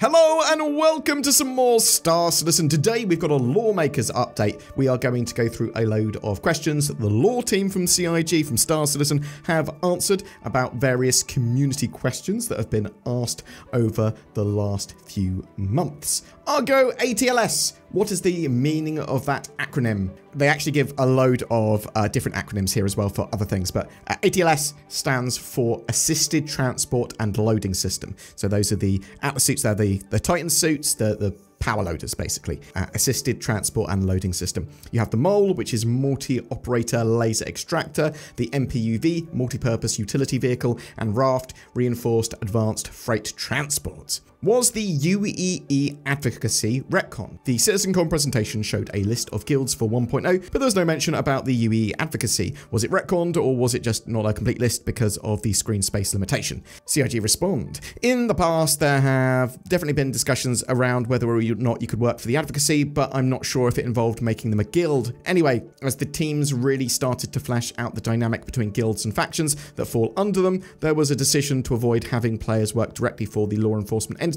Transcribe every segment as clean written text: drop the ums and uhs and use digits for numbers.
Hello and welcome to some more Star Citizen. Today we've got a Lawmakers update. We are going to go through a load of questions that the law team from CIG, from Star Citizen, have answered about various community questions that have been asked over the last few months. Argo ATLS. What is the meaning of that acronym? They actually give a load of different acronyms here as well for other things, but ATLS stands for Assisted Transport and Loading System. So those are the Atlas suits, they're the Titan suits, the power loaders, basically. Assisted Transport and Loading System. You have the MOLE, which is Multi-Operator Laser Extractor, the MPUV, Multi-Purpose Utility Vehicle, and RAFT, Reinforced Advanced Freight Transport. Was the UEE advocacy retcon? The CitizenCon presentation showed a list of guilds for 1.0, but there was no mention about the UEE advocacy. Was it retconned, or was it just not a complete list because of the screen space limitation? CIG respond. In the past, there have definitely been discussions around whether or not you could work for the advocacy, but I'm not sure if it involved making them a guild. Anyway, as the teams really started to flesh out the dynamic between guilds and factions that fall under them, there was a decision to avoid having players work directly for the law enforcement entities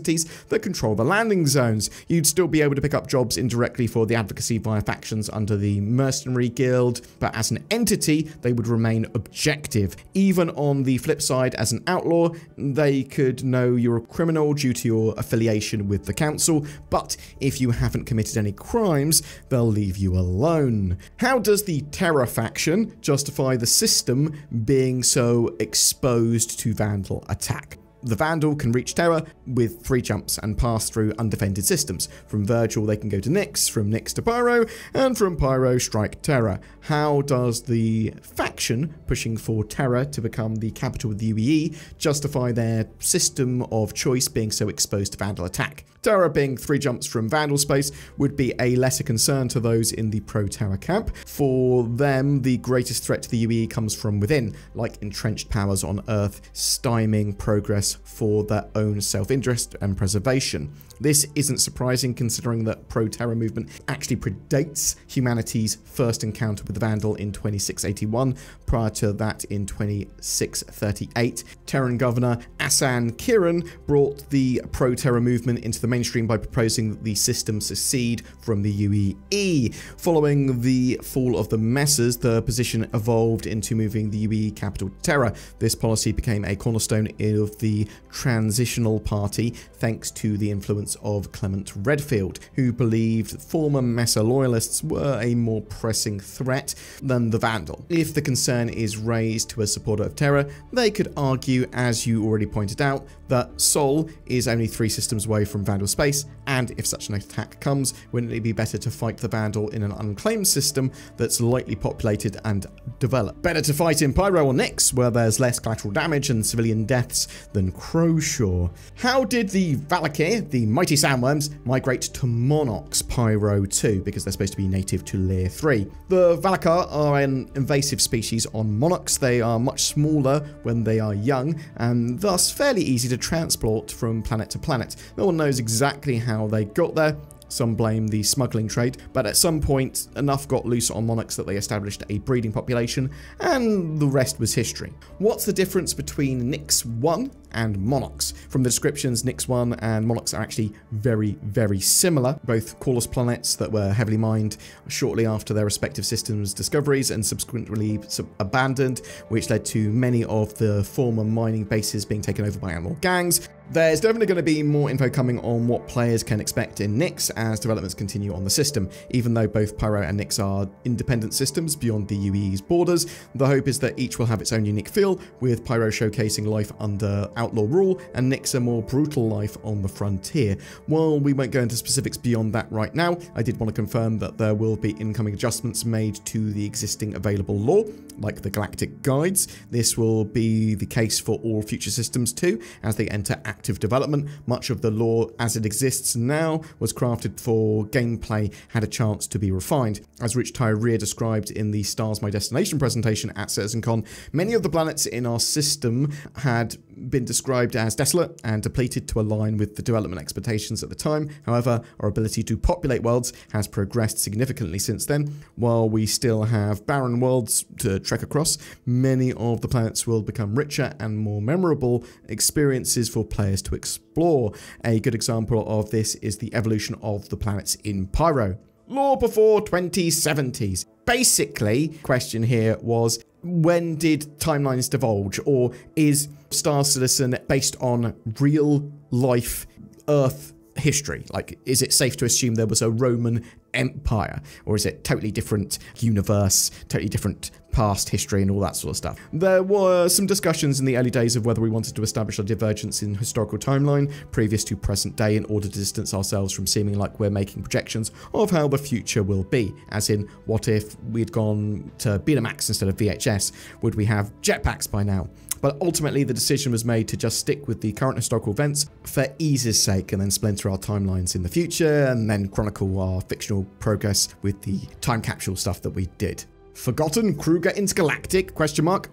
that control the landing zones. You'd still be able to pick up jobs indirectly for the advocacy via factions under the mercenary guild, but as an entity, they would remain objective. Even on the flip side, as an outlaw, they could know you're a criminal due to your affiliation with the council, but if you haven't committed any crimes, they'll leave you alone. How does the Terror faction justify the system being so exposed to Vandal attack? The Vandal can reach Terror with 3 jumps and pass through undefended systems. From Virgil, they can go to Nyx, from Nyx to Pyro, and from Pyro, strike Terror. How does the faction pushing for Terror to become the capital of the UEE justify their system of choice being so exposed to Vandal attack? Terror being 3 jumps from Vandal space would be a lesser concern to those in the pro-Terror camp. For them, the greatest threat to the UEE comes from within, like entrenched powers on Earth stymieing progress for their own self-interest and preservation. This isn't surprising considering that pro-Terror movement actually predates humanity's first encounter with the Vandal in 2681, prior to that in 2638. Terran Governor Asan Kiran brought the pro-Terror movement into the mainstream by proposing that the system secede from the UEE. Following the fall of the Messers, the position evolved into moving the UEE capital to Terror. This policy became a cornerstone of the Transitional Party, thanks to the influence of Clement Redfield, who believed former Messer loyalists were a more pressing threat than the Vandal. If the concern is raised to a supporter of Terror, they could argue, as you already pointed out, that Sol is only 3 systems away from Vandal space, and if such an attack comes, wouldn't it be better to fight the Vandal in an unclaimed system that's lightly populated and developed? Better to fight in Pyro or Nyx, where there's less collateral damage and civilian deaths than Crowshaw. How did the Valakir, the mighty Sandworms, migrate to Monarch's Pyro 2, because they're supposed to be native to Layer 3? The Valakar are an invasive species on Monarchs. They are much smaller when they are young, and thus fairly easy to transport from planet to planet. No one knows exactly how they got there. Some blame the smuggling trade, but at some point enough got loose on Monarchs that they established a breeding population, and the rest was history. What's the difference between Nyx 1 and Monarchs? From the descriptions, Nyx 1 and Monarchs are actually very, very similar. Both coreless planets that were heavily mined shortly after their respective systems' discoveries and subsequently abandoned, which led to many of the former mining bases being taken over by animal gangs. There's definitely going to be more info coming on what players can expect in Nyx as developments continue on the system. Even though both Pyro and Nyx are independent systems beyond the UEE's borders, the hope is that each will have its own unique feel, with Pyro showcasing life under outlaw rule and Nyx a more brutal life on the frontier. While we won't go into specifics beyond that right now, I did want to confirm that there will be incoming adjustments made to the existing available lore, like the Galactic Guides. This will be the case for all future systems too, as they enter active development. Much of the lore as it exists now was crafted for gameplay had a chance to be refined. As Rich Tyree described in the Stars My Destination presentation at CitizenCon, many of the planets in our system had been described as desolate and depleted to align with the development expectations at the time. However, our ability to populate worlds has progressed significantly since then. While we still have barren worlds to trek across, many of the planets will become richer and more memorable experiences for players to explore. A good example of this is the evolution of the planets in Pyro. Lore before 2070s. Basically, question here was, when did timelines divulge, or is Star Citizen based on real life Earth history? Like, is it safe to assume there was a Roman Empire, or is it totally different universe, totally different past history and all that sort of stuff? There were some discussions in the early days of whether we wanted to establish a divergence in historical timeline previous to present day in order to distance ourselves from seeming like we're making projections of how the future will be. As in, what if we'd gone to Betamax instead of VHS? Would we have jetpacks by now? But ultimately, the decision was made to just stick with the current historical events for ease's sake, and then splinter our timelines in the future, and then chronicle our fictional progress with the time capsule stuff that we did. Forgotten Kruger Intergalatic, ?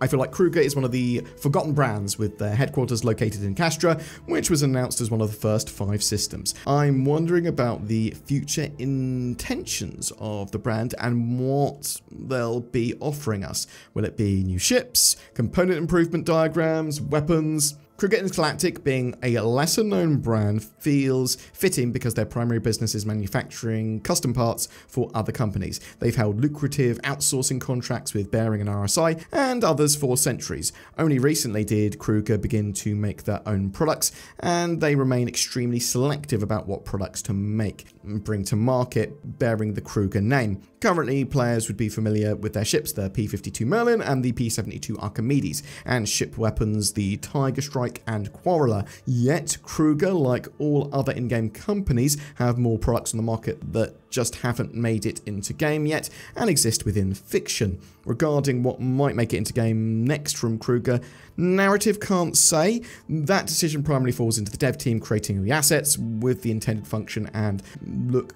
I feel like Kruger is one of the forgotten brands, with their headquarters located in Castra, which was announced as one of the first 5 systems. I'm wondering about the future intentions of the brand and what they'll be offering us. Will it be new ships, component improvement diagrams, weapons? Kruger Intergalactic, being a lesser known brand, feels fitting because their primary business is manufacturing custom parts for other companies. They've held lucrative outsourcing contracts with Bearing and RSI and others for centuries. Only recently did Kruger begin to make their own products, and they remain extremely selective about what products to make and bring to market bearing the Kruger name. Currently, players would be familiar with their ships, the P-52 Merlin and the P-72 Archimedes, and ship weapons, the Tiger Strike and Quarreler. Yet, Kruger, like all other in-game companies, have more products on the market that just haven't made it into game yet and exist within fiction. Regarding what might make it into game next from Kruger, narrative can't say. That decision primarily falls into the dev team creating the assets with the intended function and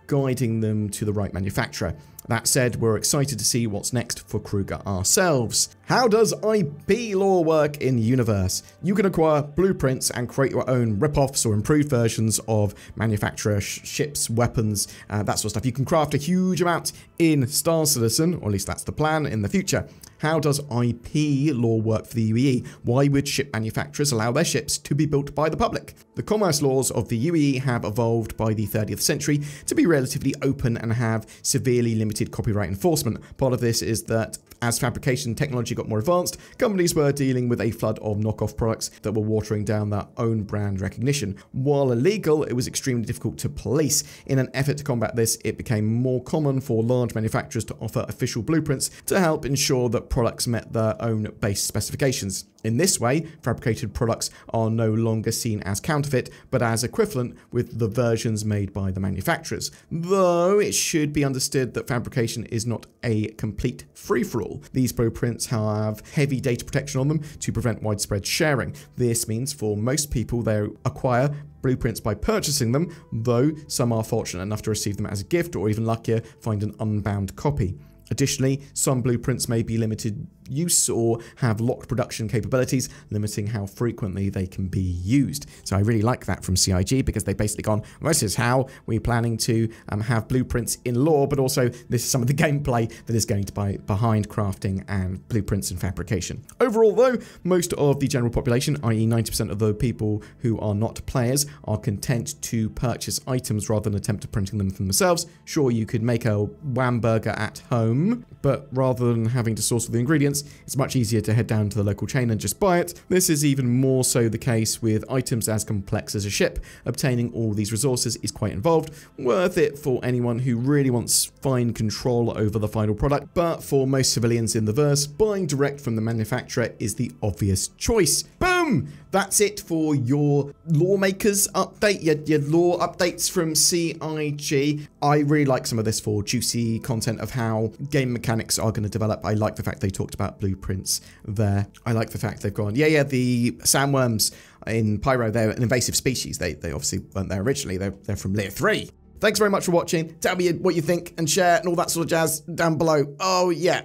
guiding them to the right manufacturer. That said, we're excited to see what's next for Kruger ourselves. How does IP lore work in universe? You can acquire blueprints and create your own rip-offs or improved versions of manufacturer ships, weapons, that sort of stuff. You can craft a huge amount in Star Citizen, or at least that's the plan in the future. How does IP lore work for the UEE? Why would ship manufacturers allow their ships to be built by the public? The commerce laws of the UEE have evolved by the 30th century to be relatively open and have severely limited copyright enforcement. Part of this is that as fabrication technology got more advanced, companies were dealing with a flood of knockoff products that were watering down their own brand recognition. While illegal, it was extremely difficult to police. In an effort to combat this, it became more common for large manufacturers to offer official blueprints to help ensure that products met their own base specifications. In this way, fabricated products are no longer seen as counterfeit, but as equivalent with the versions made by the manufacturers. Though it should be understood that fabrication is not a complete free-for-all. These blueprints have heavy data protection on them to prevent widespread sharing. This means for most people they acquire blueprints by purchasing them, though some are fortunate enough to receive them as a gift or even luckier, find an unbound copy. Additionally, some blueprints may be limited use or have locked production capabilities, limiting how frequently they can be used. So I really like that from CIG because they've basically gone, this is how we're planning to have blueprints in lore, but also this is some of the gameplay that is going to be behind crafting and blueprints and fabrication. Overall though, most of the general population, i.e. 90% of the people who are not players, are content to purchase items rather than attempt to printing them for themselves. Sure, you could make a wham burger at home, but rather than having to source all the ingredients, it's much easier to head down to the local chain and just buy it. This is even more so the case with items as complex as a ship. Obtaining all these resources is quite involved, worth it for anyone who really wants fine control over the final product, but for most civilians in the verse, buying direct from the manufacturer is the obvious choice. Boom! That's it for your lawmakers update, your lore updates from CIG. I really like some of this for juicy content of how game mechanics are going to develop. I like the fact they talked about blueprints there. I like the fact they've gone, yeah, the sandworms in Pyro, they're an invasive species. They obviously weren't there originally. They're from Layer 3. Thanks very much for watching. Tell me what you think and share and all that sort of jazz down below. Oh, yeah.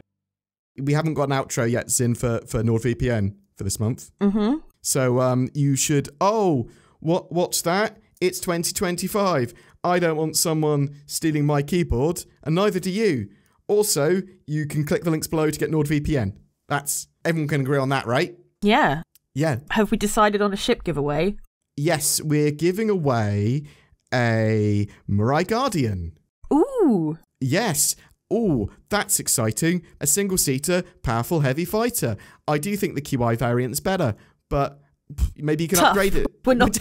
We haven't got an outro yet, Zin, for NordVPN for this month. So you should, oh, what's that? It's 2025. I don't want someone stealing my keyboard, and neither do you. Also, you can click the links below to get NordVPN. Everyone can agree on that, right? Yeah. Yeah. Have we decided on a ship giveaway? Yes, we're giving away a Mirai Guardian. Ooh. Yes. Ooh, that's exciting. A single-seater, powerful, heavy fighter. I do think the QI variant's better, but maybe you can upgrade it. We're not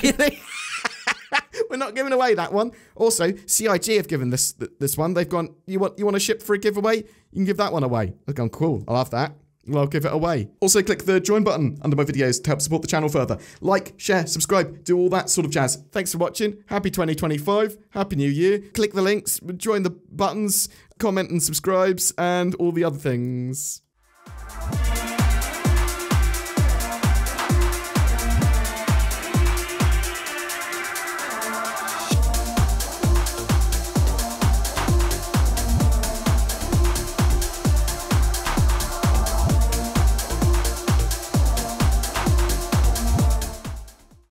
We're not giving away that one. Also, CIG have given this one. They've gone, you want a ship for a giveaway? You can give that one away. I've gone, cool, I'll have that. Well, I'll give it away. Also, click the join button under my videos to help support the channel further. Like, share, subscribe, do all that sort of jazz. Thanks for watching. Happy 2025. Happy New Year. Click the links, join the buttons, comment and subscribes, and all the other things.